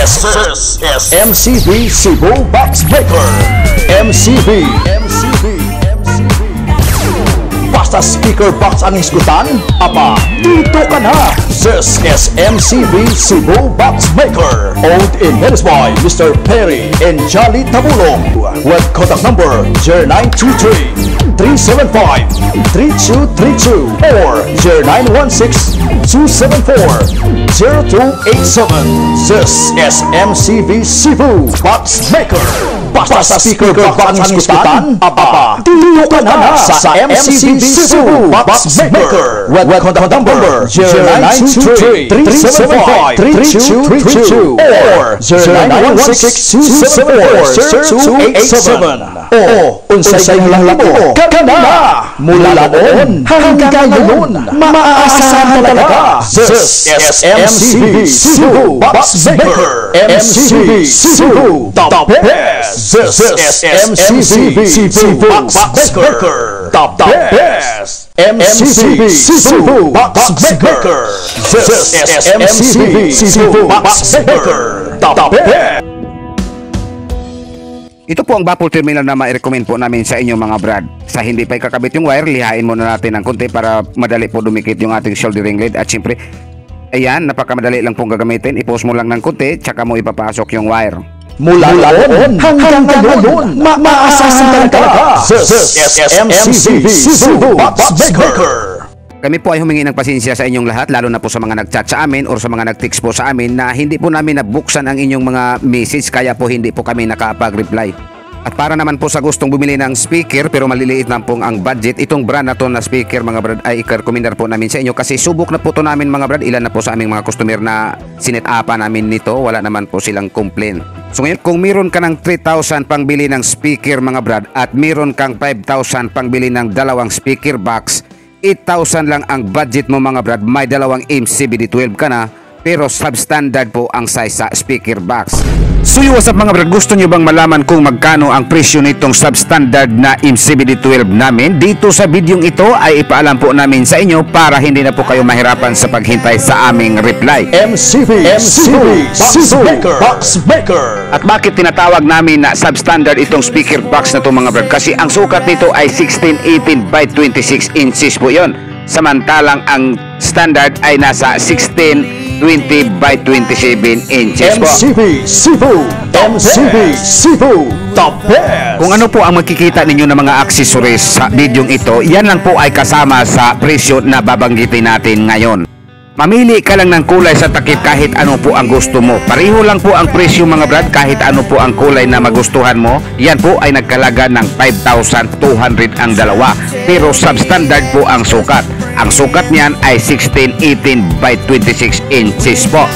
This is MCB Cebu Box Breaker. MCB. Basta speaker box ang iskutan, aba, dito ka na! This is MCB Cebu Box Breaker. Owned and managed by Mr. Perry and Jolly Tabulong. With contact number 0923-375-3232 or 0916-274-0287. This is MCB Cebu Box Breaker. Basta speaker box ang iskutan, aba, dito ka na sa MCB Cebu Box Maker with contact number 0923-375-3232 or 0916-274-0287. O unsay lahabo ka na mula noon hanggang ngayon, maaasahan talaga. This is MCB Cebu Box Maker. MCB Cebu the best. This is MCB Cebu Box Maker the best. MCB Cebu Box Maker. This is MCB Cebu Box Maker the best. Ito po ang Baffle Terminal na ma-recommend po namin sa inyo mga brad. Sa hindi pa ikakabit yung wire, lihain muna natin ng konti para madali po dumikit yung ating soldering lead. At syempre, ayan, napakamadali lang pong gagamitin. I-post mo lang ng konti, tsaka mo ipapasok yung wire. Mula noon hanggang ngayon, maaasahan talaga. This is MCB Cebu Box Maker. Kami po ay humingi ng pasensya sa inyong lahat, lalo na po sa mga nag-chat sa amin or sa mga nag-text po sa amin na hindi po namin nabuksan ang inyong mga message, kaya po hindi po kami nakapag-reply. At para naman po sa gustong bumili ng speaker pero maliliit lang pong ang budget, itong brand na to na speaker mga brad ay i-recommend po namin sa inyo kasi subok na po to namin mga brad. Ilan na po sa aming mga customer na sinet-upan namin nito, wala naman po silang complaint. So ngayon, kung meron ka ng 3,000 pang bili ng speaker mga brad at meron kang 5,000 pang bili ng dalawang speaker box, 8,000 lang ang budget mo mga brad, may dalawang MCBD12 ka na, pero substandard po ang size sa speaker box. So what's up mga brad, gusto nyo bang malaman kung magkano ang presyo nitong substandard na MCBD12 namin? Dito sa videong ito ay ipaalam po namin sa inyo para hindi na po kayo mahirapan sa paghintay sa aming reply. MCB Box Maker. At bakit tinatawag namin na substandard itong speaker box na to mga brad? Kasi ang sukat nito ay 16-18 by 26 inches po yon. Samantalang ang standard ay nasa 16-20 by 27 inches po. MCB Cebu the best. Kung ano po ang makikita ninyo ng mga accessories sa videong ito, yan lang po ay kasama sa presyo na babanggitin natin ngayon. Mamili ka lang ng kulay sa takip kahit ano po ang gusto mo. Pareho lang po ang presyo mga brad kahit ano po ang kulay na magustuhan mo. Yan po ay nagkalaga ng 5,200 ang dalawa. Pero substandard po ang sukat. Ang sukat niyan ay 16-18 by 26 inches po.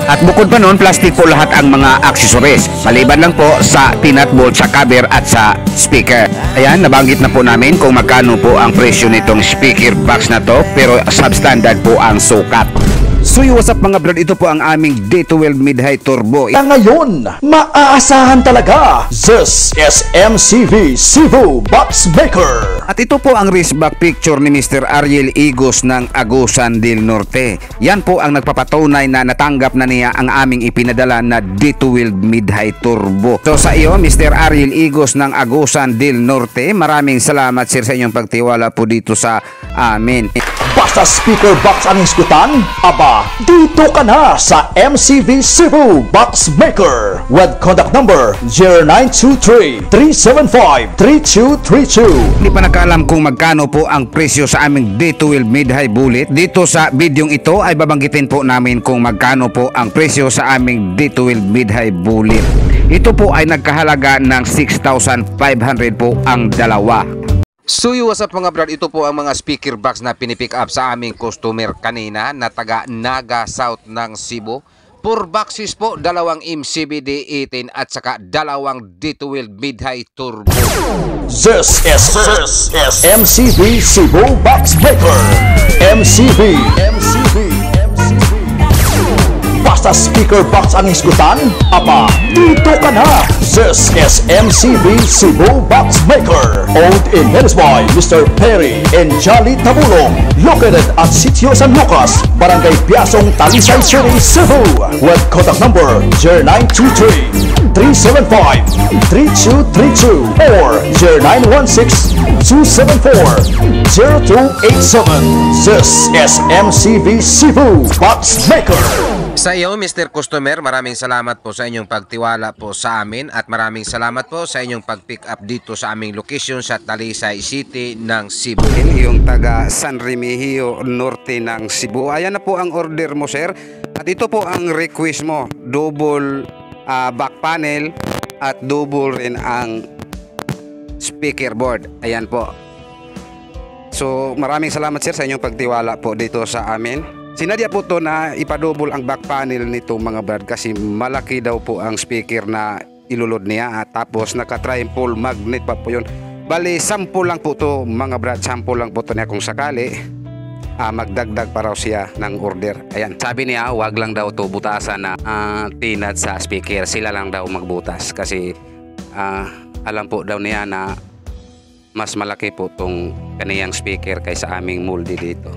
At bukod pa noon, plastic po lahat ang mga accessories. Maliban lang po sa peanut bolt sa cover at sa speaker. Ayan, nabanggit na po namin kung magkano po ang presyo nitong speaker box na to. Pero substandard po ang sukat. So what's up mga brad, ito po ang aming D12 Mid-High Turbo. Ngayon, maaasahan talaga. This is MCB Cebu Box Maker. At ito po ang wristback picture ni Mr. Ariel Igos ng Agusan del Norte. Yan po ang nagpapatunay na natanggap na niya ang aming ipinadala na D12 Mid-High Turbo. So sa iyo, Mr. Ariel Igos ng Agusan del Norte, maraming salamat sir sa inyong pagtiwala po dito sa amin. Basta speaker box ang iskutan, aba, dito ka na sa MCB Cebu Box Maker with contact number 0923-375-3232. Hindi pa nakaalam kung magkano po ang presyo sa aming D12 Mid-High Bullet. Dito sa videong ito ay babanggitin po namin kung magkano po ang presyo sa aming D12 Mid-High Bullet. Ito po ay nagkahalaga ng 6,500 po ang dalawa. So what's up mga brad, ito po ang mga speaker box na pinipick up sa aming customer kanina na taga Naga South ng Cebu. 4 boxes po, dalawang MCBD18 at saka dalawang D12 Mid-High Turbo. This is MCB Cebu Box Maker. MCB basta speaker box ang isgutan? Apa, dito ka na! This is MCB Cebu Box Maker, owned and managed by Mr. Perry and Jolly Tabulong, located at Sitio San Lucas, Barangay Piasong, Talisay City, Cebu, with contact number 0923-375-3232 or 0916-274-0287. This is MCB Cebu Box Maker. Sa iyo, Mr. Customer, maraming salamat po sa inyong pagtiwala po sa amin at maraming salamat po sa inyong pag-pick up dito sa aming location sa Talisay City ng Cebu. Yung taga San Remigio Norte ng Cebu. Ayan na po ang order mo, sir. At ito po ang request mo. Double back panel at double rin ang speaker board. Ayan po. So maraming salamat, sir, sa inyong pagtiwala po dito sa amin. Sinadya po to na ipadouble ang back panel nito, mga brad, kasi malaki daw po ang speaker na ilulod niya at tapos naka-triple magnet pa po yun. Bali, sample lang po to, mga brad, sample lang po to niya kung sakali magdagdag pa raw siya ng order. Ayan, sabi niya wag lang daw to butasan na tinad sa speaker, sila lang daw magbutas kasi alam po daw niya na mas malaki po tong kaniyang speaker kaysa aming molde dito.